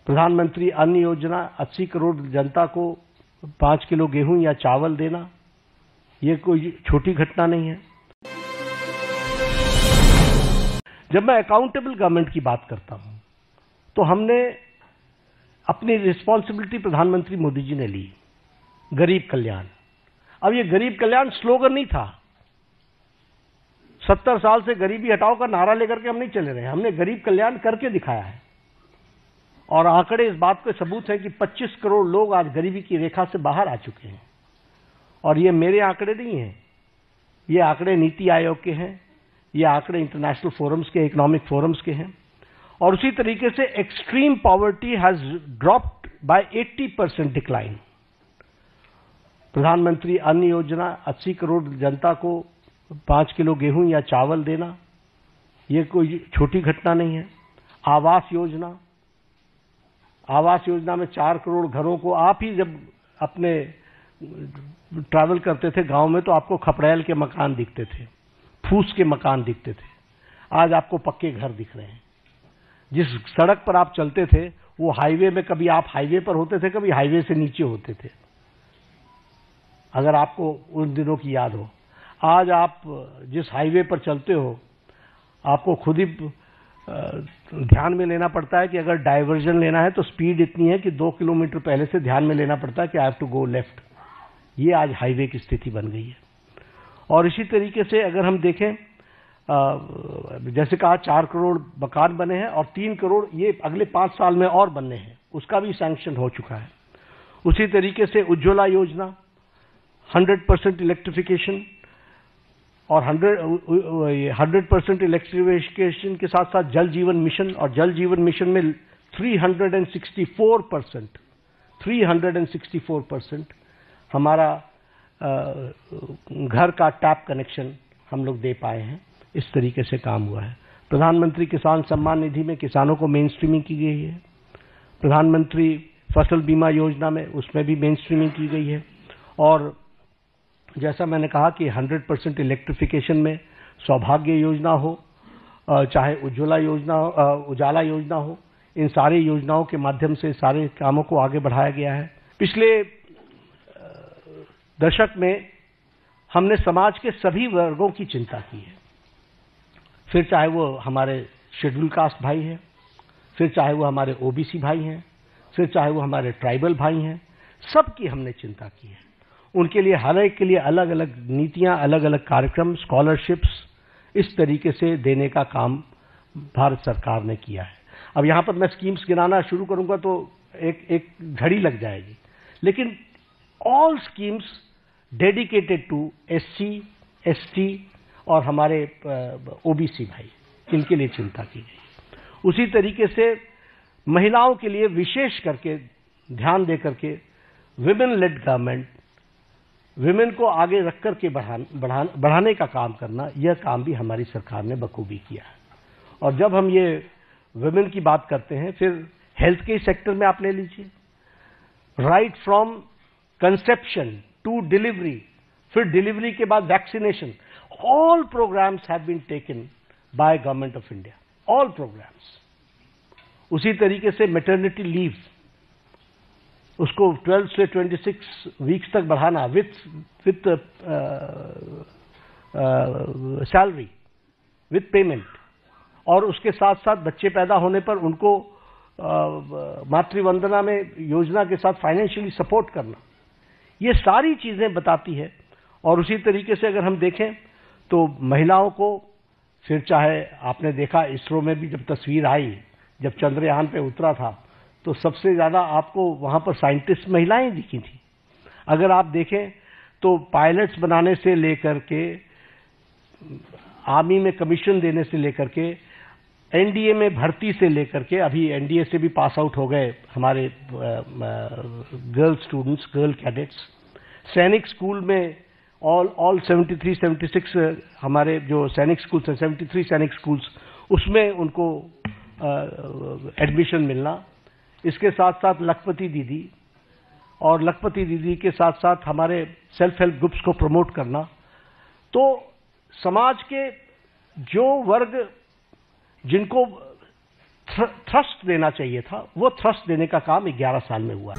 प्रधानमंत्री अन्न योजना 80 करोड़ जनता को 5 किलो गेहूं या चावल देना, ये कोई छोटी घटना नहीं है। जब मैं अकाउंटेबल गवर्नमेंट की बात करता हूं तो हमने अपनी रिस्पॉन्सिबिलिटी प्रधानमंत्री मोदी जी ने ली, गरीब कल्याण। अब ये गरीब कल्याण स्लोगन नहीं था। 70 साल से गरीबी हटाओ का नारा लेकर के हम नहीं चले रहे, हमने गरीब कल्याण करके दिखाया है। और आंकड़े इस बात के सबूत है कि 25 करोड़ लोग आज गरीबी की रेखा से बाहर आ चुके हैं। और ये मेरे आंकड़े नहीं हैं, ये आंकड़े नीति आयोग के हैं, ये आंकड़े इंटरनेशनल फोरम्स के, इकोनॉमिक फोरम्स के हैं। और उसी तरीके से extreme poverty has dropped by 80% decline. प्रधानमंत्री अन्न योजना 80 करोड़ जनता को 5 किलो गेहूं या चावल देना, ये कोई छोटी घटना नहीं है। आवास योजना में 4 करोड़ घरों को, आप ही जब अपने ट्रैवल करते थे गांव में तो आपको खपड़ैल के मकान दिखते थे, फूस के मकान दिखते थे, आज आपको पक्के घर दिख रहे हैं। जिस सड़क पर आप चलते थे वो हाईवे में, कभी आप हाईवे पर होते थे, कभी हाईवे से नीचे होते थे, अगर आपको उन दिनों की याद हो। आज आप जिस हाईवे पर चलते हो आपको खुद ही ध्यान में लेना पड़ता है कि अगर डाइवर्जन लेना है तो स्पीड इतनी है कि 2 किलोमीटर पहले से ध्यान में लेना पड़ता है कि I have to go left. ये आज हाईवे की स्थिति बन गई है। और इसी तरीके से अगर हम देखें, जैसे कहा 4 करोड़ मकान बने हैं और 3 करोड़ ये अगले 5 साल में और बनने हैं, उसका भी सैंक्शन हो चुका है। उसी तरीके से उज्ज्वला योजना 100% इलेक्ट्रिफिकेशन, और 100% इलेक्ट्रिफिकेशन के साथ साथ जल जीवन मिशन, और जल जीवन मिशन में 364% हमारा घर का टैप कनेक्शन हम लोग दे पाए हैं। इस तरीके से काम हुआ है। प्रधानमंत्री किसान सम्मान निधि में किसानों को मेन स्ट्रीमिंग की गई है। प्रधानमंत्री फसल बीमा योजना में उसमें भी मेन स्ट्रीमिंग की गई है। और जैसा मैंने कहा कि 100% इलेक्ट्रिफिकेशन में सौभाग्य योजना हो, चाहे उज्ज्वला योजना हो, इन सारी योजनाओं के माध्यम से सारे कामों को आगे बढ़ाया गया है। पिछले दशक में हमने समाज के सभी वर्गों की चिंता की है, फिर चाहे वो हमारे शेड्यूल कास्ट भाई हैं, फिर चाहे वो हमारे ओबीसी भाई हैं, फिर चाहे वो हमारे ट्राइबल भाई हैं, सबकी हमने चिंता की है। उनके लिए हर एक के लिए अलग अलग नीतियां, अलग अलग कार्यक्रम, स्कॉलरशिप्स इस तरीके से देने का काम भारत सरकार ने किया है। अब यहां पर मैं स्कीम्स गिनाना शुरू करूंगा तो एक घड़ी लग जाएगी, लेकिन all schemes dedicated to SC, ST और हमारे ओबीसी भाई, इनके लिए चिंता की गई। उसी तरीके से महिलाओं के लिए विशेष करके ध्यान देकर के विमेन लेड गवर्नमेंट, विमेन को आगे रख करके बढ़ाने का काम करना, यह काम भी हमारी सरकार ने बखूबी किया है। और जब हम ये विमेन की बात करते हैं, फिर हेल्थ के सेक्टर में आप ले लीजिए, right from conception to delivery, फिर डिलीवरी के बाद vaccination, all programmes have been taken by government of India, all programmes. उसी तरीके से मैटरनिटी लीव, उसको 12 से 26 वीक्स तक बढ़ाना विथ सैलरी, विथ पेमेंट, और उसके साथ साथ बच्चे पैदा होने पर उनको मातृवंदना में योजना के साथ फाइनेंशियली सपोर्ट करना, ये सारी चीजें बताती है। और उसी तरीके से अगर हम देखें तो महिलाओं को, फिर चाहे आपने देखा इसरो में भी जब तस्वीर आई, जब चंद्रयान पे उतरा था तो सबसे ज्यादा आपको वहां पर साइंटिस्ट महिलाएं दिखी थी। अगर आप देखें तो पायलट्स बनाने से लेकर के, आर्मी में कमीशन देने से लेकर के, एनडीए में भर्ती से लेकर के, अभी एनडीए से भी पास आउट हो गए हमारे गर्ल स्टूडेंट्स, गर्ल कैडेट्स, सैनिक स्कूल में ऑल 73-76 हमारे जो सैनिक स्कूल्स हैं, 73 सैनिक स्कूल्स, उसमें उनको एडमिशन मिलना। इसके साथ साथ लखपति दीदी, और लखपति दीदी के साथ साथ हमारे सेल्फ हेल्प ग्रुप्स को प्रमोट करना। तो समाज के जो वर्ग जिनको थ्रस्ट देना चाहिए था, वो थ्रस्ट देने का काम 11 साल में हुआ।